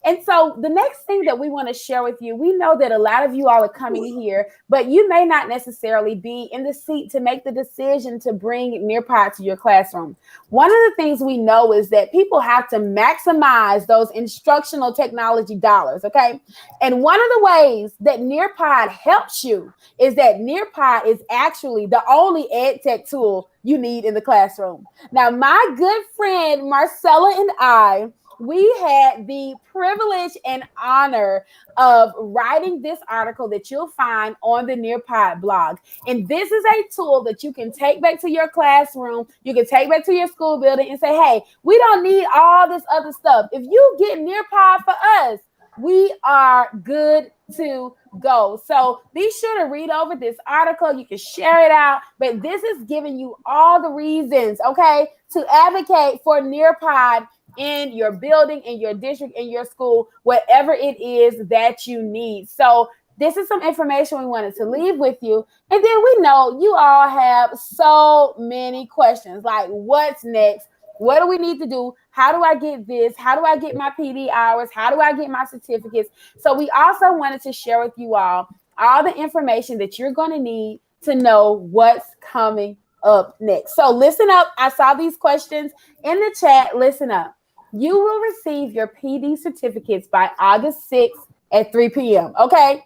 And so the next thing that we want to share with you, we know that a lot of you all are coming here, but you may not necessarily be in the seat to make the decision to bring Nearpod to your classroom. One of the things we know is that people have to maximize those instructional technology dollars, okay? And one of the ways that Nearpod helps you is that Nearpod is actually the only ed tech tool you need in the classroom. Now, my good friend Marcella and I, we had the privilege and honor of writing this article that you'll find on the Nearpod blog. And this is a tool that you can take back to your classroom. You can take back to your school building and say, hey, we don't need all this other stuff. If you get Nearpod for us, we are good to go. So be sure to read over this article. You can share it out, but this is giving you all the reasons, okay, to advocate for Nearpod in your building, in your district, in your school, whatever it is that you need. So this is some information we wanted to leave with you. And then we know you all have so many questions, like what's next? What do we need to do? How do I get this? How do I get my PD hours? How do I get my certificates? So we also wanted to share with you all the information that you're going to need to know what's coming up next. So listen up. I saw these questions in the chat. Listen up. You will receive your PD certificates by August 6th at 3 p.m. Okay?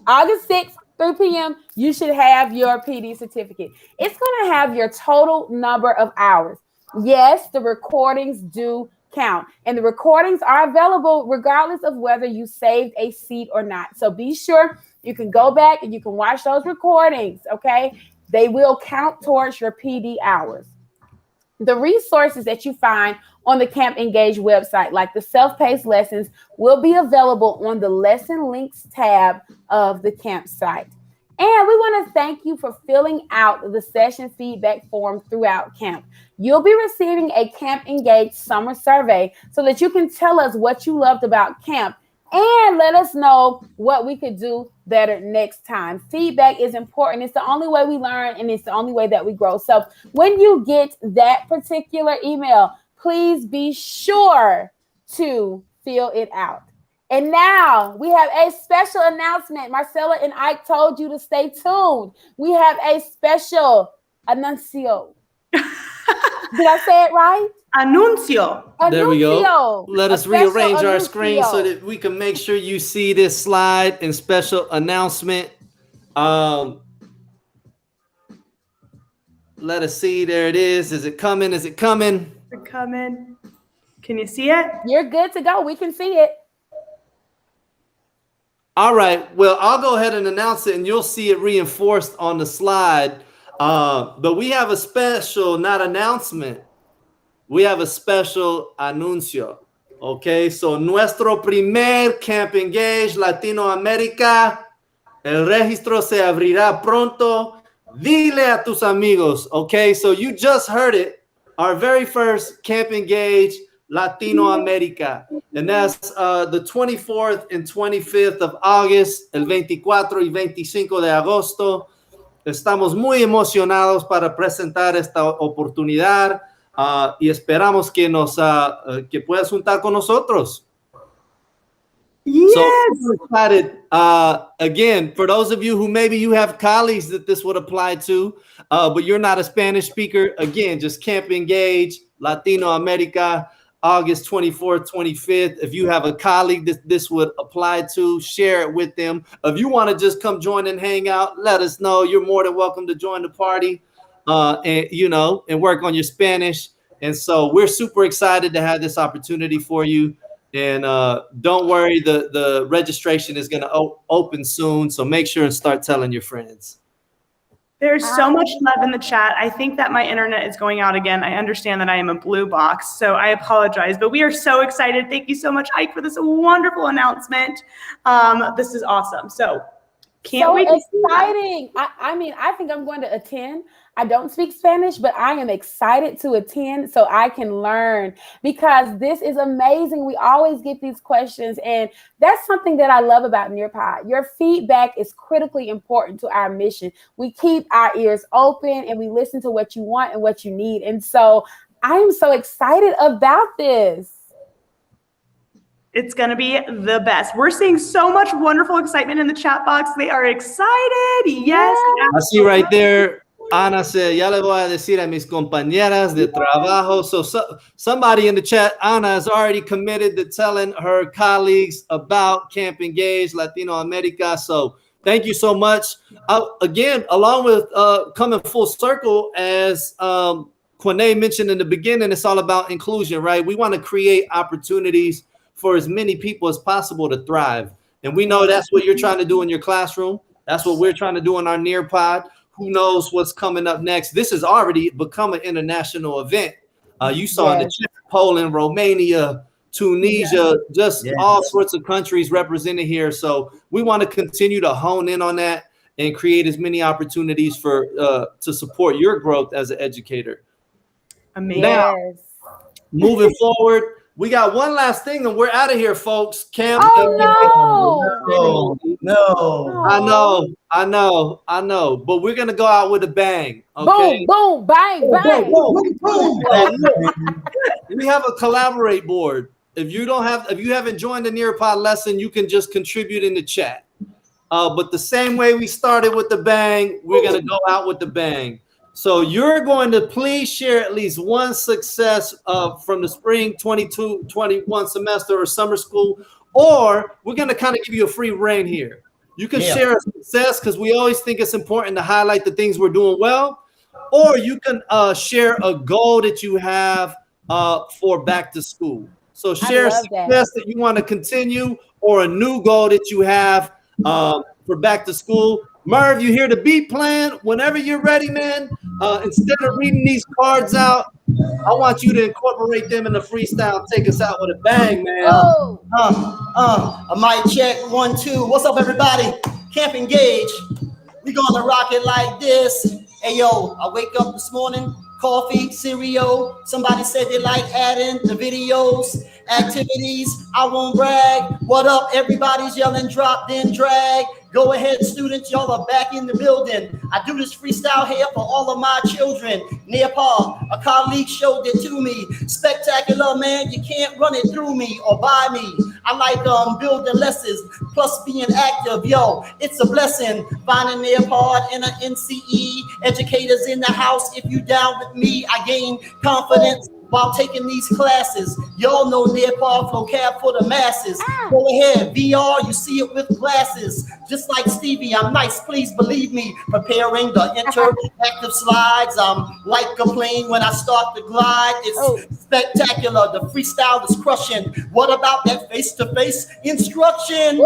August 6th, 3 p.m., you should have your PD certificate. It's going to have your total number of hours. Yes, the recordings do count. And the recordings are available regardless of whether you saved a seat or not. So be sure you can go back and you can watch those recordings, okay? They will count towards your PD hours. The resources that you find on the Camp Engage website, like the self-paced lessons, will be available on the lesson links tab of the campsite. And we want to thank you for filling out the session feedback form throughout camp. You'll be receiving a Camp Engage summer survey so that you can tell us what you loved about camp and let us know what we could do better next time. Feedback is important. It's the only way we learn and it's the only way that we grow. So when you get that particular email, please be sure to fill it out. And now we have a special announcement. Marcella and Ike told you to stay tuned. We have a special annuncio. Did I say it right? Anuncio. There we go. Let us rearrange our anuncio. screen so that we can make sure you see this slide and special announcement. Let us see. There it is. Is it coming? Is it coming? It's coming. Can you see it? You're good to go. We can see it. All right. Well, I'll go ahead and announce it, and you'll see it reinforced on the slide. But we have a special, not announcement. We have a special anuncio. Okay. So, nuestro primer Camp Engage Latinoamérica. El registro se abrirá pronto. Dile a tus amigos. Okay. So, you just heard it. Our very first Camp Engage Latinoamérica. And that's the 24th and 25th of August, el 24 y 25 de agosto. Estamos muy emocionados para presentar esta oportunidad y esperamos que que puedas juntar con nosotros. Yes. So I'm excited. Again, for those of you who maybe you have colleagues that this would apply to, but you're not a Spanish speaker, again, just Camp Engage Latino America, August 24th, 25th. If you have a colleague that this would apply to, share it with them. If you want to just come join and hang out, let us know. You're more than welcome to join the party, and work on your Spanish. And so we're super excited to have this opportunity for you. And don't worry, the registration is going to open soon. So make sure and start telling your friends. There's so much love in the chat. I think that my internet is going out again. I understand that I am a blue box, so I apologize. But we are so excited. Thank you so much, Ike, for this wonderful announcement. This is awesome. So can't wait. Exciting. I think I'm going to attend. I don't speak Spanish, but I am excited to attend so I can learn because this is amazing. We always get these questions, and that's something that I love about Nearpod. Your feedback is critically important to our mission. We keep our ears open and we listen to what you want and what you need. And so I am so excited about this. It's going to be the best. We're seeing so much wonderful excitement in the chat box. They are excited. Yes. I see right there. Ana said, ya le voy a decir a mis compañeras de trabajo. So somebody in the chat, Ana, is already committed to telling her colleagues about Camp Engage Latino America. So thank you so much. Again, along with coming full circle, as Quanae mentioned in the beginning, it's all about inclusion, right? We want to create opportunities for as many people as possible to thrive. And we know that's what you're trying to do in your classroom. That's what we're trying to do in our Nearpod. Who knows what's coming up next? This has already become an international event. You saw in the chat, Poland, Romania, Tunisia, all sorts of countries represented here. So we want to continue to hone in on that and create as many opportunities for to support your growth as an educator. Amazing. Now, moving forward, we got one last thing and we're out of here, folks. Camp. No. I know. But we're gonna go out with a bang. Okay? Boom, bang, bang. We have a collaborate board. If you haven't joined the Nearpod lesson, you can just contribute in the chat. But the same way we started with the bang, we're gonna go out with the bang. So you're going to please share at least one success from the spring 22-21 semester or summer school, or we're going to kind of give you a free rein here. You can share a success because we always think it's important to highlight the things we're doing well, or you can share a goal that you have for back to school. So share a success that you want to continue or a new goal that you have for back to school. Merv, you hear the beat playing? Whenever you're ready, man, instead of reading these cards out, I want you to incorporate them in the freestyle. Take us out with a bang, man. A mic check, 1, 2. What's up, everybody? Camp Engage. We gonna rock it like this. Hey, yo, I wake up this morning, coffee, cereal. Somebody said they like adding the videos, activities. I won't brag. What up? Everybody's yelling drop, then drag. Go ahead, students, y'all are back in the building. I do this freestyle here for all of my children. Nearpod, a colleague showed it to me. Spectacular, man, you can't run it through me or by me. I like building lessons, plus being active, yo, it's a blessing. Finding Nearpod in an NCE, educators in the house. If you down with me, I gain confidence while taking these classes. Y'all know Nearpod vocab for the masses. Go ahead, VR, you see it with glasses. Just like Stevie, I'm nice, please believe me. Preparing the interactive slides. I'm like a plane when I start to glide. It's spectacular, the freestyle is crushing. What about that face-to-face instruction?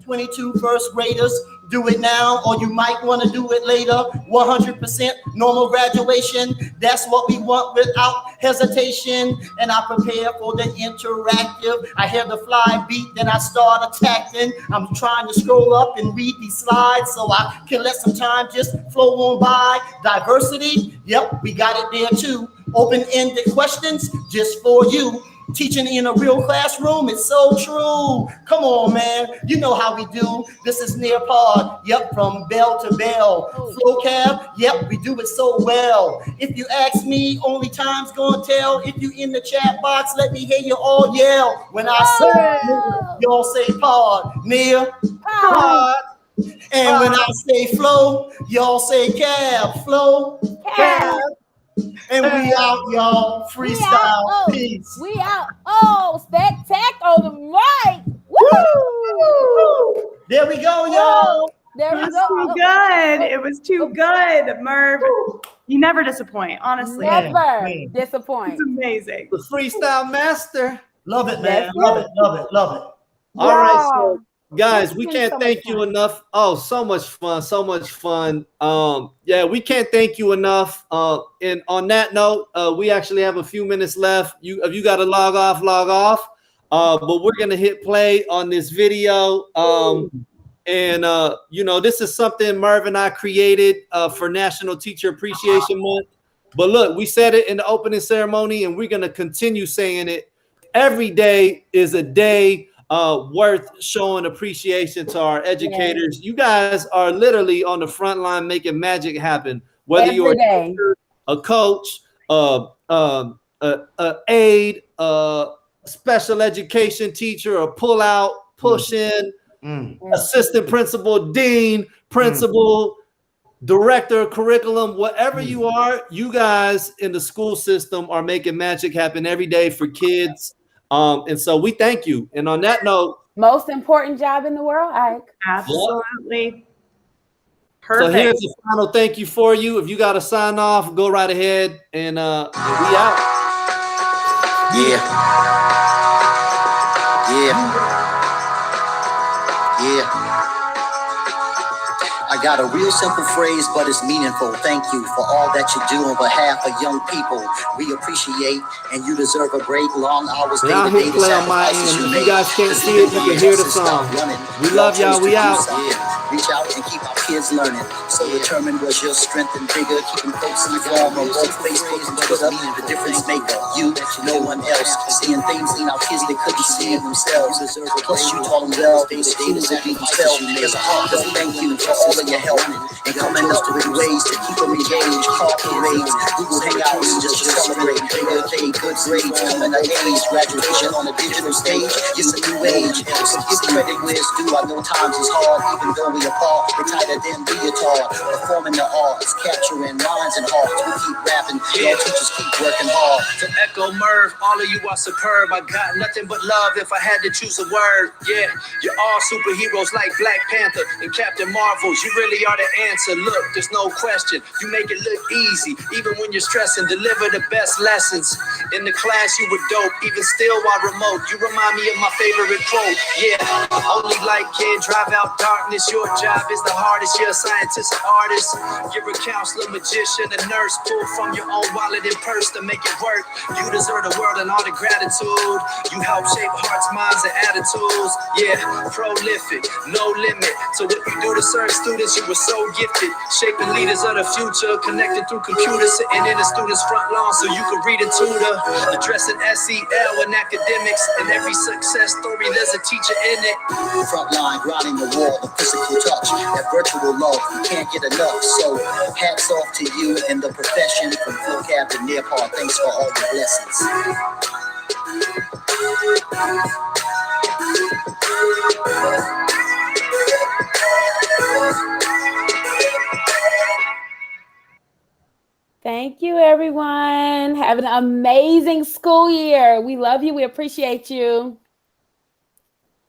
22 first graders, do it now, or you might want to do it later. 100% normal graduation. That's what we want without hesitation. And I prepare for the interactive. I hear the fly beat, then I start attacking. I'm trying to scroll up and read these slides so I can let some time just flow on by. Diversity, yep, we got it there too. Open-ended questions just for you. Teaching in a real classroom, it's so true. Come on, man. You know how we do. This is Nearpod. Yep, from bell to bell. Flocab, yep, we do it so well. If you ask me, only time's gonna tell. If you in the chat box, let me hear you all yell. When I say, y'all say pod. Nearpod. And when I say flow, y'all say cab. Flow, cab. And we out, y'all. Freestyle. Peace. We out. Oh, spectacular on the mic. Woo! There we go, y'all. There we It was go. too good. It was too good, Merv. You never disappoint, honestly. Never disappoint. It's amazing. The freestyle master. Love it, man. Love it, love it, love it. All right, so guys, It's we been can't so thank much you fun. enough. Oh, so much fun, so much fun. Yeah, we can't thank you enough. And on that note, we actually have a few minutes left. If you got to log off. But we're gonna hit play on this video. And you know, this is something Merv and I created for National Teacher Appreciation Month. But look, we said it in the opening ceremony, and we're gonna continue saying it. Every day is a day worth showing appreciation to our educators. You guys are literally on the front line making magic happen. Whether Every you're a day. teacher, a coach, aide, special education teacher, a pull out, push in, assistant principal, dean, principal, director of curriculum, whatever you are, you guys in the school system are making magic happen every day for kids. And so we thank you. And on that note, most important job in the world, Ike. Absolutely. Perfect. So here's the final thank you for you. If you got to sign off, go right ahead, and we out. Yeah. I got a real simple phrase, but it's meaningful. Thank you for all that you do on behalf of young people. We appreciate, and you deserve a break. Long hours, day I'll to hit day, play on my end. If you guys can't see it, you can hear the song. We love y'all. We out. Reach out and keep our kids learning. So determined was your strength and vigor, keeping folks informed on both Facebook and Twitter. The difference maker, you, no one else. Seeing things in our kids they couldn't see in themselves. Plus you taught them well, they students that you felt. There's a heartfelt thank you for all of your help and coming up with ways to keep them engaged. Car parades, Google Hangouts just to celebrate. Bigger day, good grades, coming of age, graduation on a digital stage. It's a new age. So give credit where it's due. I know times is hard, even though we apart. We're tighter than leotard, performing the arts, capturing lines and hearts. We keep rapping, y'all teachers keep working hard. To echo Merv, all of you are superb. I got nothing but love if I had to choose a word. Yeah, you're all superheroes like Black Panther and Captain Marvel. You really are the answer. Look, there's no question. You make it look easy, even when you're stressing. Deliver the best lessons. In the class, you were dope, even still while remote. You remind me of my favorite quote. Yeah, only light can drive out darkness. Your job is the hardest. You're a scientist, an artist. You're a counselor, magician, a nurse. Pull from your own wallet and purse to make it work. You deserve the world and all the gratitude. You help shape hearts, minds, and attitudes. Yeah, prolific, no limit. So what you do to serve students, you were so gifted. Shaping leaders of the future, connected through computers, sitting in the students' front lawn so you could read and tutor. Addressing SEL and academics. In every success story, there's a teacher in it. Frontline, grinding the wall, the physical touch, that virtual love, you can't get enough. So hats off to you and the profession from Flo-Jo and Nearpod. Thanks for all your blessings. Thank you, everyone. Have an amazing school year. We love you. We appreciate you.